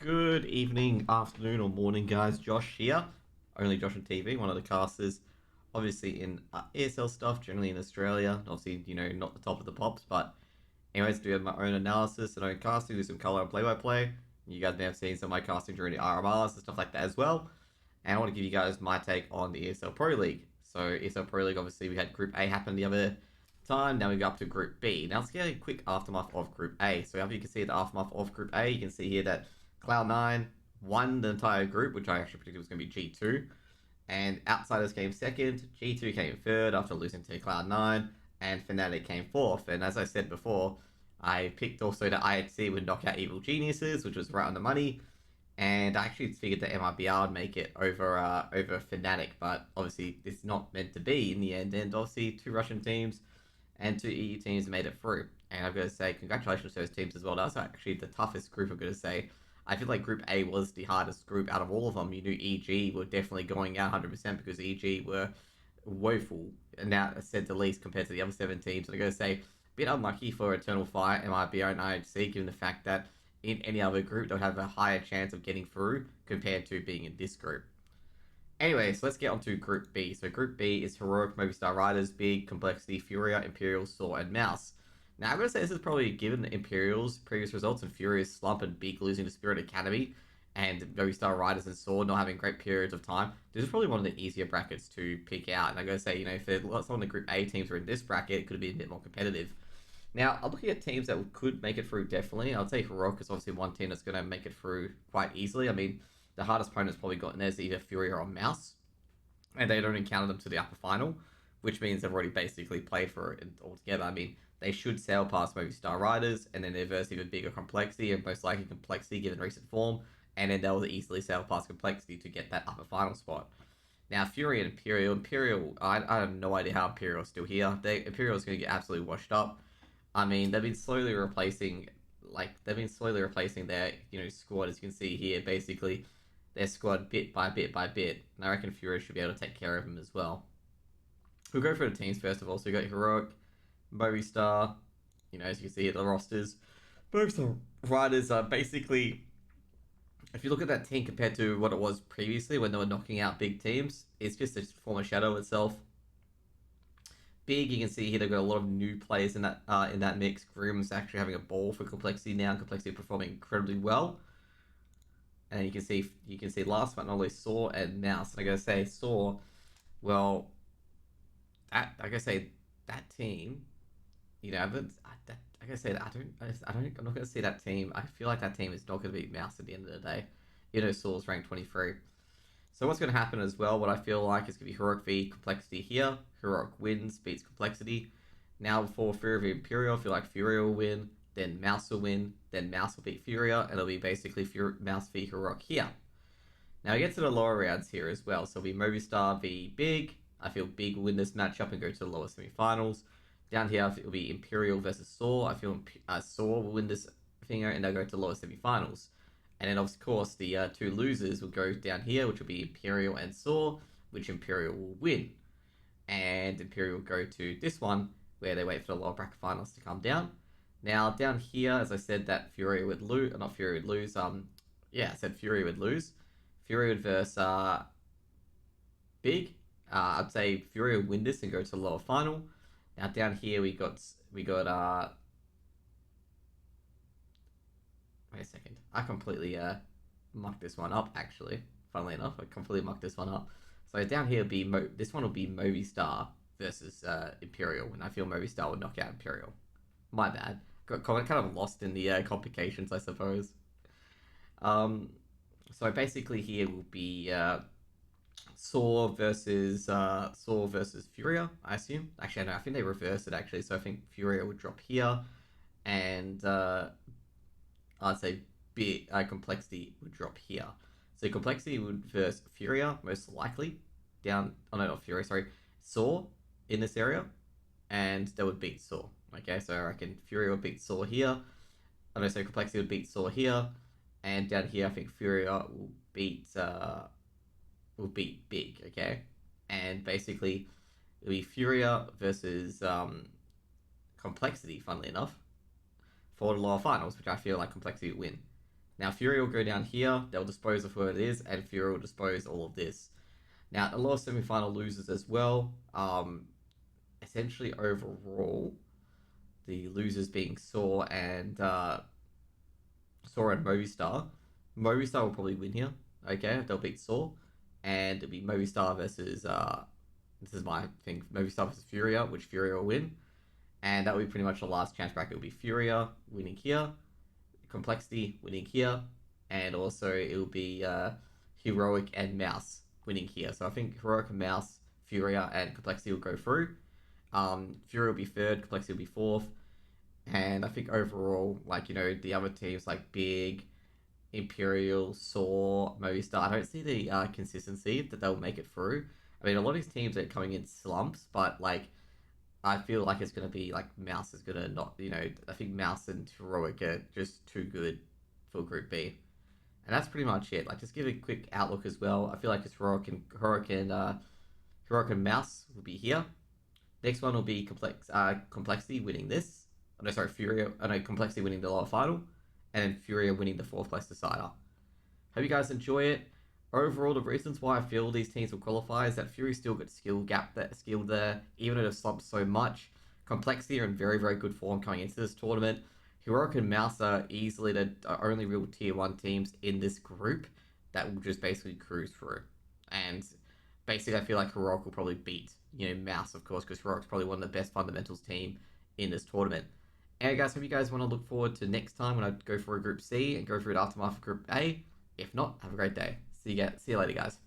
Good evening, afternoon, or morning, guys. Josh here, only Josh on TV, one of the casters, obviously in ESL stuff, generally in Australia. Obviously, not the top of the pops, but anyways, do my own analysis and own casting, do some color and play-by-play. You guys may have seen some of my casting during the RMRs and stuff like that as well. And I want to give you guys my take on the ESL Pro League. So ESL Pro League, obviously, we had Group A happen the other time. Now we go up to Group B. Now let's get a quick aftermath of Group A. So as you can see the aftermath of Group A, you can see here that Cloud9 won the entire group, which I actually predicted was going to be G2. And Outsiders came second, G2 came third after losing to Cloud9, and Fnatic came fourth. And as I said before, I picked also that IHC would knock out Evil Geniuses, which was right on the money. And I actually figured that MIBR would make it over Fnatic, but obviously it's not meant to be in the end. And obviously two Russian teams and two EU teams made it through. And I've got to say congratulations to those teams as well. That was actually the toughest group, I'm going to say. I feel like Group A was the hardest group out of all of them. You knew EG were definitely going out 100% because EG were woeful, and now said the least compared to the other seven teams. And I got to say, a bit unlucky for Eternal Fire, MIBR, and IHC, given the fact that in any other group they'll have a higher chance of getting through compared to being in this group. Anyway, so let's get on to Group B. So Group B is Heroic, Movistar Riders, Big, Complexity, Furia, Imperial, Saw, and Mouse. Now, I'm going to say this is probably given Imperial's previous results and Furia's slump and Big losing to Spirit Academy and Movistar Riders and Sword not having great periods of time. This is probably one of the easier brackets to pick out. And I'm going to say, if some of the Group A teams were in this bracket, it could have been a bit more competitive. Now, I'm looking at teams that could make it through definitely. I'd say Heroic is obviously one team that's going to make it through quite easily. I mean, the hardest opponent's probably gotten there is either Furia or Mouse. And they don't encounter them to the upper final, which means they've already basically played for it altogether. I mean, they should sail past Movistar Riders, and then they're versus even bigger Complexity, and most likely Complexity given recent form, and then they'll easily sail past Complexity to get that upper final spot. Now, Fury and Imperial, I have no idea how Imperial's still here. Imperial's going to get absolutely washed up. I mean, they've been slowly replacing their squad, as you can see here. Basically, their squad bit by bit by bit, and I reckon Fury should be able to take care of them as well. We'll go for the teams first of all. So we got Heroic, Movistar, as you can see at the rosters. Movistar Riders are basically, if you look at that team compared to what it was previously when they were knocking out big teams, it's just a former shadow itself. Big, you can see here they've got a lot of new players in that mix. Grimm's actually having a ball for Complexity now. Complexity performing incredibly well. And you can see last but not least Saw and Mouse. And I gotta say Saw, well, I gotta say that team, I gotta say that I'm not gonna see that team. I feel like that team is not gonna beat Mouse at the end of the day. Saw's ranked 23. So what's gonna happen as well? What I feel like is gonna be Heroic v Complexity here. Heroic wins, beats Complexity. Now before Furia v Imperial, I feel like Furia will win. Then Mouse will win, then Mouse will beat Furia, and it'll be basically Mouse v Heroic here. Now we get to the lower rounds here as well. So it'll be Movistar v Big. I feel Big will win this matchup and go to the lower semi-finals. Down here, it'll be Imperial versus Saw. I feel Saw will win this finger and they'll go to the lower semi-finals. And then, of course, the two losers will go down here, which will be Imperial and Saw, which Imperial will win. And Imperial will go to this one, where they wait for the lower bracket finals to come down. Now, down here, as I said, that Fury would lose. Not Fury would lose. I said Fury would lose. Fury would versus Big. I'd say Fury would win this and go to the lower final. Now, down here, we got. Wait a second. I completely mucked this one up, actually. Funnily enough, I completely mucked this one up. So down here, this one will be Movistar versus Imperial, and I feel Movistar would knock out Imperial. My bad. Got kind of lost in the complications, I suppose. So basically here will be Saw versus Furia, I assume. Actually, no, I think they reversed it, actually. So I think Furia would drop here, and I'd say Complexity would drop here. So Complexity would versus Furia, most likely. Not Furia, sorry. Saw in this area, and they would beat Saw. Okay, so I reckon Furia would beat Saw here. So Complexity would beat Saw here. And down here, I think Furia will beat Big, okay? And basically, it'll be Furia versus Complexity, funnily enough, for the lower finals, which I feel like Complexity will win. Now, Fury will go down here, they'll dispose of who it is, and Fury will dispose all of this. Now, a lot of semi final losers as well. Essentially, overall, the losers being Saw and Movistar. Movistar will probably win here. Okay, they'll beat Saw, and it'll be Movistar versus this is my thing. Movistar versus Furia, which Furia will win, and that will be pretty much the last chance bracket. It will be Furia winning here, Complexity winning here, and also it will be Heroic and Mouse winning here. So I think Heroic and Mouse, Furia, and Complexity will go through. Fury will be third, Complexity will be fourth, and I think overall, like the other teams like Big, Imperial, Saw, Movistar, I don't see the consistency that they'll make it through. I mean, a lot of these teams are coming in slumps, but like I feel like it's gonna be like Mouse is gonna not, I think Mouse and Heroic are just too good for Group B, and that's pretty much it. Like, just give a quick outlook as well. I feel like it's Heroic and Mouse will be here. Next one will be Complexity winning this. Oh, no, sorry, Furia. Oh, no, Complexity winning the lower final, and then Furia winning the fourth place decider. Hope you guys enjoy it. Overall, the reasons why I feel these teams will qualify is that Fury still got skill there, even though they've slumped so much. Complexity are in very, very good form coming into this tournament. Heroic and Mouse are easily the only real tier 1 teams in this group that will just basically cruise through. And basically, I feel like Heroic will probably beat, Mouse, of course, because Heroic's probably one of the best fundamentals team in this tournament. And guys, hope you guys want to look forward to next time when I go for a Group C and go through it aftermath of Group A. If not, have a great day. See you later, guys.